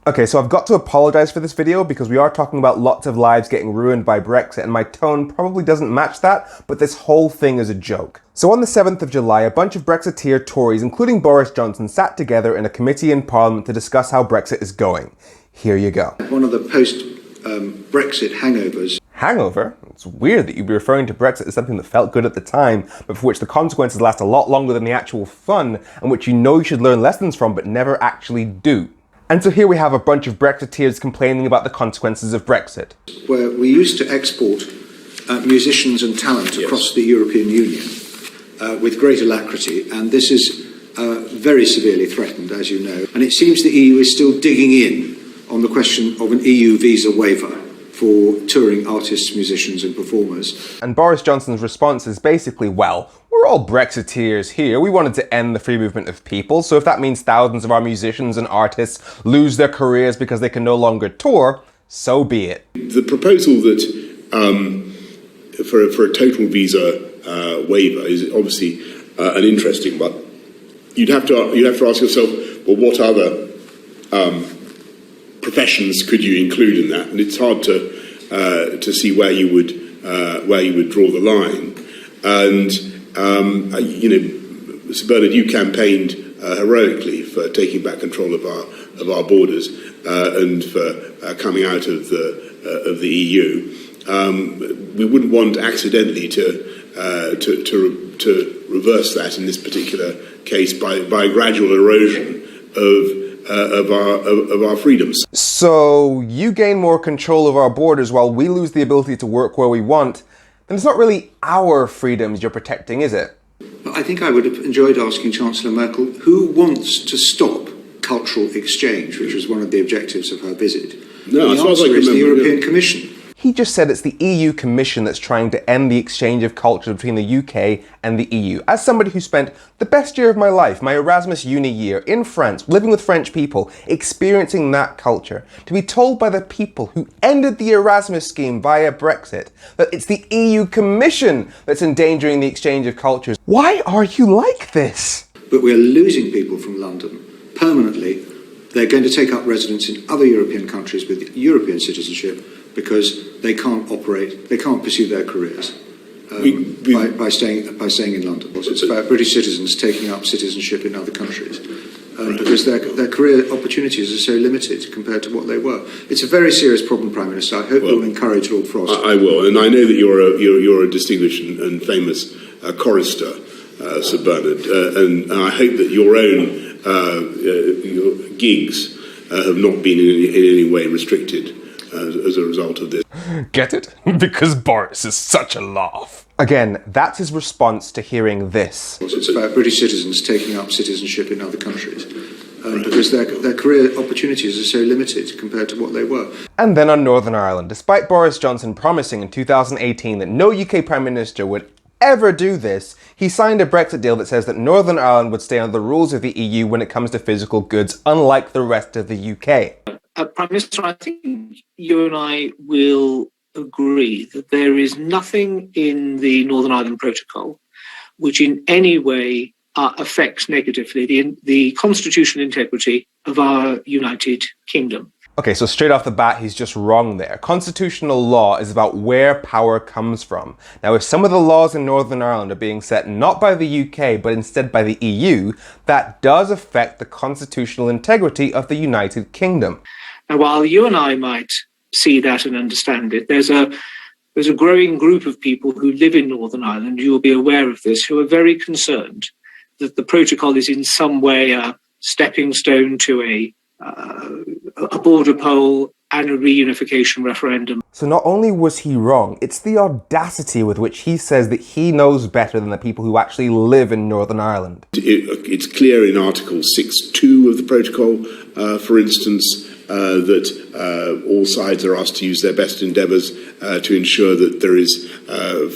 Okay, so I've got to apologise for this video because we are talking about lots of lives getting ruined by Brexit and my tone probably doesn't match that, but this whole thing is a joke. So on the 7th of July, a bunch of Brexiteer Tories, including Boris Johnson, sat together in a committee in Parliament to discuss how Brexit is going. Here you go. One of the post-Brexit hangovers. Hangover? It's weird that you'd be referring to Brexit as something that felt good at the time, but for which the consequences last a lot longer than the actual fun, and which you know you should learn lessons from but never actually do. And so here we have a bunch of Brexiteers complaining about the consequences of Brexit. Where we used to export musicians and talent across the European Union with great alacrity, and this is very severely threatened, as you know. And it seems the EU is still digging in on the question of an EU visa waiver for touring artists, musicians and performers. And Boris Johnson's response is basically, well, we're all Brexiteers here. We wanted to end the free movement of people, so if that means thousands of our musicians and artists lose their careers because they can no longer tour, so be it. The proposal that for a total visa waiver is obviously an interesting one. You'd have to ask yourself, well, what other professions could you include in that? And it's hard to see where you would draw the line. And Sir Bernard, you campaigned heroically for taking back control of our borders and for coming out of the EU. We wouldn't want accidentally to reverse that in this particular case by gradual erosion of our freedoms. So you gain more control of our borders while we lose the ability to work where we want, then it's not really our freedoms you're protecting, is it? I think I would have enjoyed asking Chancellor Merkel who wants to stop cultural exchange, which was one of the objectives of her visit. No, the answer is the European Commission. He just said it's the EU Commission that's trying to end the exchange of culture between the UK and the EU. As somebody who spent the best year of my life, my Erasmus uni year, in France, living with French people, experiencing that culture, to be told by the people who ended the Erasmus scheme via Brexit that it's the EU Commission that's endangering the exchange of cultures. Why are you like this? But we're losing people from London permanently. They're going to take up residence in other European countries with European citizenship because they can't pursue their careers by staying in London. It's about British citizens taking up citizenship in other countries because their career opportunities are so limited compared to what they were. It's a very serious problem, Prime Minister. I hope you'll encourage Lord Frost. I will, and I know that you're a distinguished and famous chorister, Sir Bernard, and I hope that your own your gigs have not been in any way restricted as a result of this. Get it? Because Boris is such a laugh. Again, that's his response to hearing this. It's about British citizens taking up citizenship in other countries because their career opportunities are so limited compared to what they were. And then on Northern Ireland, despite Boris Johnson promising in 2018 that no UK Prime Minister would ever do this, he signed a Brexit deal that says that Northern Ireland would stay under the rules of the EU when it comes to physical goods, unlike the rest of the UK. Prime Minister, I think you and I will agree that there is nothing in the Northern Ireland Protocol which in any way affects negatively the constitutional integrity of our United Kingdom. Okay, so straight off the bat, he's just wrong there. Constitutional law is about where power comes from. Now, if some of the laws in Northern Ireland are being set not by the UK, but instead by the EU, that does affect the constitutional integrity of the United Kingdom. Now, while you and I might see that and understand it, there's a growing group of people who live in Northern Ireland, you will be aware of this, who are very concerned that the protocol is in some way a stepping stone to a border poll and a reunification referendum. So not only was he wrong, it's the audacity with which he says that he knows better than the people who actually live in Northern Ireland. It's clear in Article 6.2 of the protocol, for instance, that all sides are asked to use their best endeavours to ensure that there is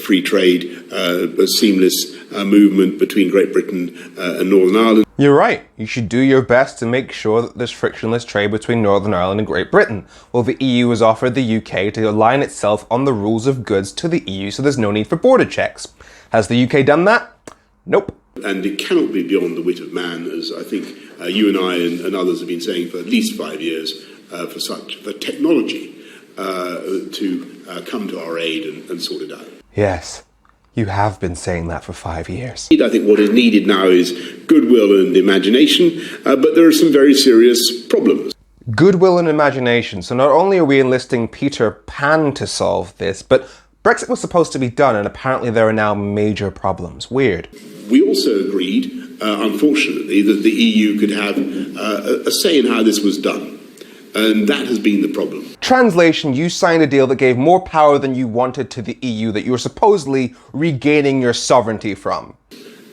free trade, a seamless movement between Great Britain and Northern Ireland. You're right. You should do your best to make sure that there's frictionless trade between Northern Ireland and Great Britain. Well, the EU has offered the UK to align itself on the rules of goods to the EU, so there's no need for border checks. Has the UK done that? Nope. And it cannot be beyond the wit of man, as I think you and I and others have been saying for at least 5 years, for technology to come to our aid and sort it out. Yes, you have been saying that for 5 years. I think what is needed now is goodwill and imagination, but there are some very serious problems. Goodwill and imagination. So not only are we enlisting Peter Pan to solve this, but Brexit was supposed to be done, and apparently there are now major problems. Weird. We also agreed, unfortunately, that the EU could have a say in how this was done. And that has been the problem. Translation, you signed a deal that gave more power than you wanted to the EU that you were supposedly regaining your sovereignty from.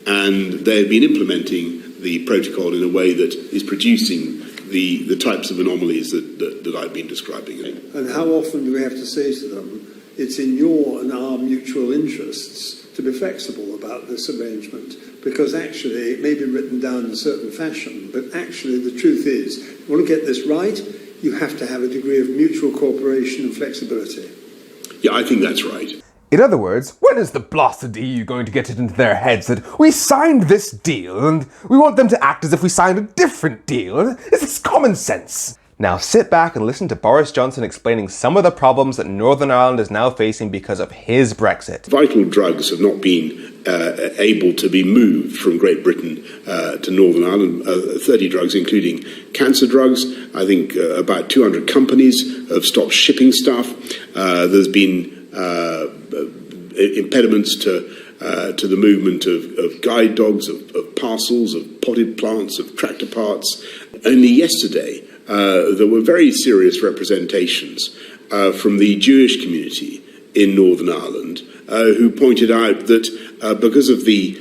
And they've been implementing the protocol in a way that is producing the types of anomalies that I've been describing. And how often do we have to say to them, it's in your and our mutual interests to be flexible about this arrangement? Because actually it may be written down in a certain fashion, but actually the truth is, if you want to get this right, you have to have a degree of mutual cooperation and flexibility. Yeah, I think that's right. In other words, when is the blasted EU going to get it into their heads that we signed this deal and we want them to act as if we signed a different deal? Is this common sense? Now sit back and listen to Boris Johnson explaining some of the problems that Northern Ireland is now facing because of his Brexit. Vital drugs have not been able to be moved from Great Britain to Northern Ireland. 30 drugs, including cancer drugs. I think about 200 companies have stopped shipping stuff. There's been impediments to the movement of guide dogs, of parcels, of potted plants, of tractor parts. Only yesterday, there were very serious representations from the Jewish community in Northern Ireland who pointed out that because of the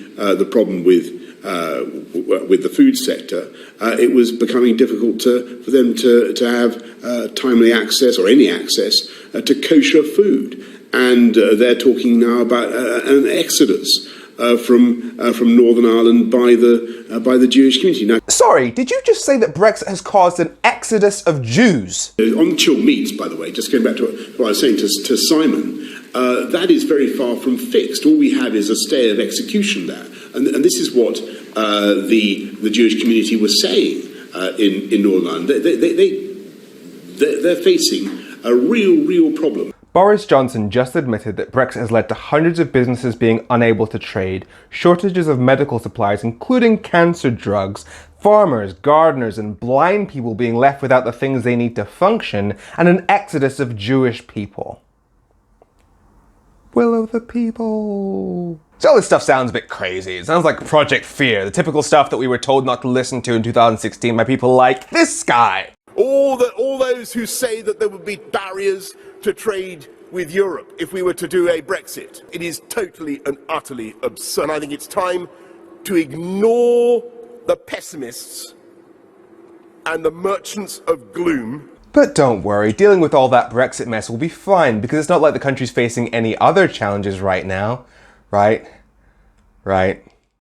problem with the food sector, it was becoming difficult for them to have timely access or any access to kosher food. And they're talking now about an exodus from Northern Ireland by the Jewish community. Now, sorry, did you just say that Brexit has caused an exodus of Jews? On chilled meats, by the way, just going back to what I was saying to Simon, that is very far from fixed. All we have is a stay of execution there. And this is what the Jewish community was saying in Northern Ireland. They're facing a real problem. Boris Johnson just admitted that Brexit has led to hundreds of businesses being unable to trade, shortages of medical supplies, including cancer drugs, farmers, gardeners, and blind people being left without the things they need to function, and an exodus of Jewish people. Will of the people. So all this stuff sounds a bit crazy. It sounds like Project Fear, the typical stuff that we were told not to listen to in 2016 by people like this guy. All those who say that there would be barriers to trade with Europe if we were to do a Brexit. It is totally and utterly absurd. And I think it's time to ignore the pessimists and the merchants of gloom. But don't worry, dealing with all that Brexit mess will be fine, because it's not like the country's facing any other challenges right now. Right?